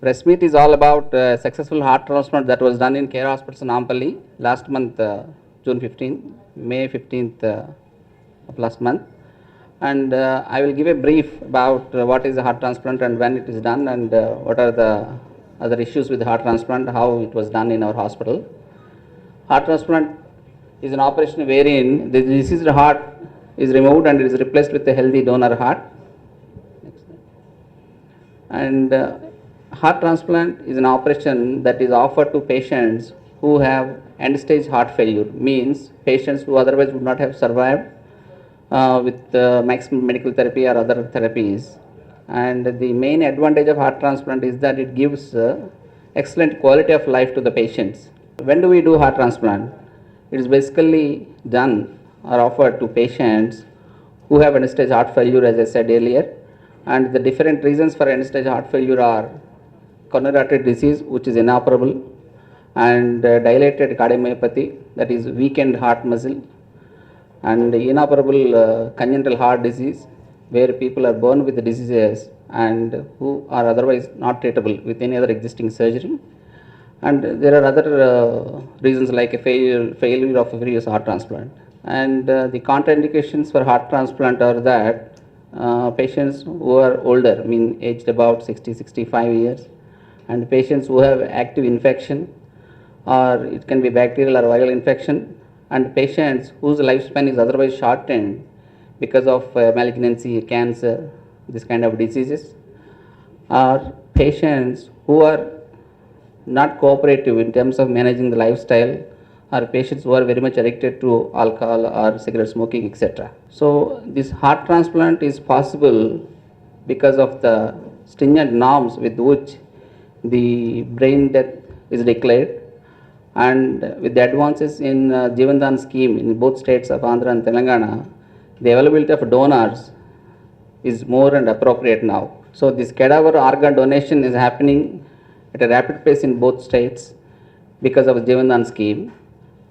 Press meet is all about successful heart transplant that was done in Care Hospital Nampalli last month, June 15th, May 15th of last month. And I will give a brief about what is a heart transplant and when it is done, and what are the other issues with the heart transplant, how it was done in our hospital. Heart transplant is an operation wherein the diseased heart is removed and is replaced with a healthy donor heart. And heart transplant is an operation that is offered to patients who have end-stage heart failure, means patients who otherwise would not have survived with maximum medical therapy or other therapies. And the main advantage of heart transplant is that it gives excellent quality of life to the patients. When do we do heart transplant? It is basically done or offered to patients who have end-stage heart failure, as I said earlier. And the different reasons for end-stage heart failure are coronary artery disease, which is inoperable, and dilated cardiomyopathy, that is weakened heart muscle, and inoperable congenital heart disease, where people are born with the diseases and who are otherwise not treatable with any other existing surgery. And there are other reasons like a failure of a previous heart transplant. And the contraindications for heart transplant are that patients who are older, aged about 60, 65 years, and patients who have active infection, or it can be bacterial or viral infection, and patients whose lifespan is otherwise shortened because of malignancy, cancer, this kind of diseases, or patients who are not cooperative in terms of managing the lifestyle, or patients who are very much addicted to alcohol or cigarette smoking, etc. So this heart transplant is possible because of the stringent norms with which the brain death is declared, and with the advances in Jeevan Dan scheme in both states of Andhra and Telangana, the availability of donors is more and appropriate now. So this cadaver organ donation is happening at a rapid pace in both states because of the Jeevan Dan scheme.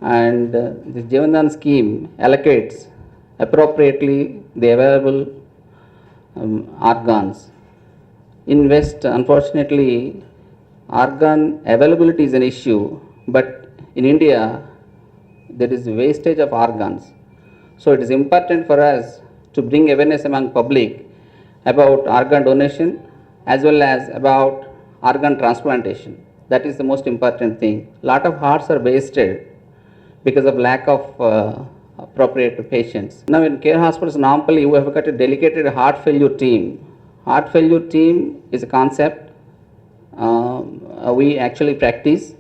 And the Jeevan Dan scheme allocates appropriately the available organs. In West, unfortunately, organ availability is an issue, but in India, there is wastage of organs. So it is important for us to bring awareness among public about organ donation as well as about organ transplantation. That is the most important thing. A lot of hearts are wasted because of lack of appropriate patients. Now in Care Hospitals Nampalli, we have got a dedicated heart failure team. Heart failure team is a concept we actually practice.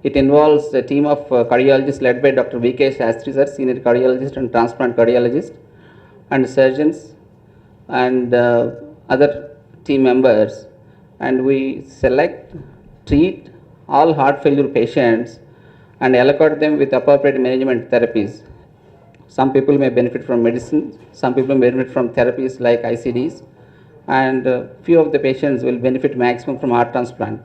It involves a team of cardiologists led by Dr. V.K. Shastri sir, senior cardiologist and transplant cardiologist, and surgeons and other team members. And we select, treat all heart failure patients and allocate them with appropriate management therapies. Some people may benefit from medicine, some people may benefit from therapies like ICDs, and few of the patients will benefit maximum from heart transplant.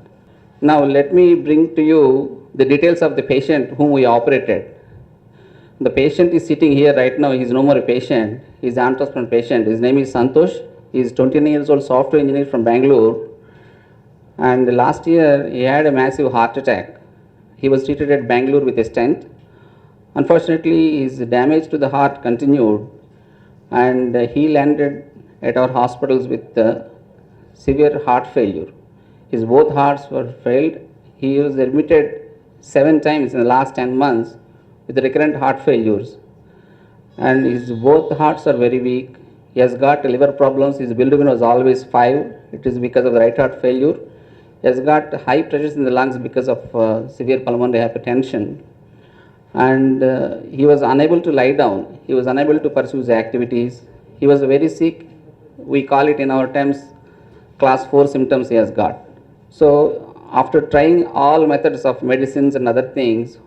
Now let me bring to you the details of the patient whom we operated. The patient is sitting here right now. He is no more a patient. He is an transplant patient. His name is Santosh. He is 29 years old, software engineer from Bangalore. And last year he had a massive heart attack. He was treated at Bangalore with a stent. Unfortunately, his damage to the heart continued, and he landed at our hospitals with severe heart failure. His both hearts were failed. He was admitted 7 times in the last 10 months with recurrent heart failures, and his both hearts are very weak. He has got liver problems. His bilirubin was always 5. It is because of the right heart failure. He has got high pressures in the lungs because of severe pulmonary hypertension, and he was unable to lie down. He was unable to pursue his activities. He was very sick. We call it in our terms class 4 symptoms he has got. So after trying all methods of medicines and other things,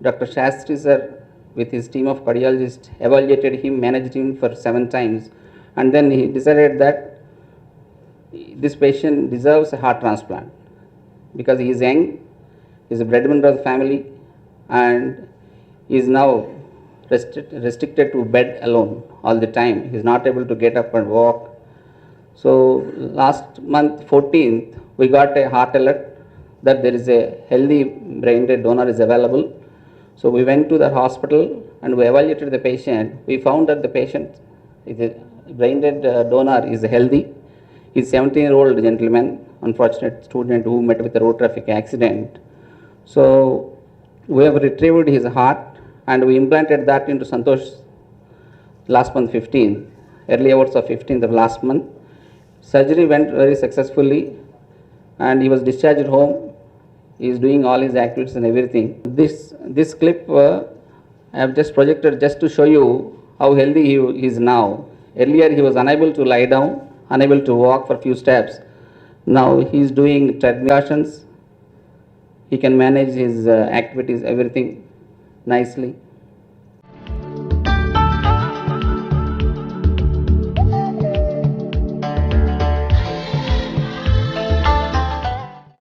Dr. Shastri sir with his team of cardiologists evaluated him, managed him for 7 times, and then he decided that this patient deserves a heart transplant because he is young, he is a breadwinner of the family, and he is now restricted to bed alone all the time. He is not able to get up and walk. So last month 14th, we got a heart alert that there is a healthy brain dead donor is available. So we went to the hospital and we evaluated the patient. We found that the patient is a brain dead donor is healthy. He's a 17-year-old gentleman, unfortunate student who met with a road traffic accident. So we have retrieved his heart and we implanted that into Santosh last month 15th, early hours of 15th of last month. Surgery went very successfully and he was discharged home. He is doing all his activities and everything. This clip I have just projected just to show you how healthy he is now. Earlier he was unable to lie down, unable to walk for a few steps. Now he is doing treadmill. He can manage his activities, everything nicely.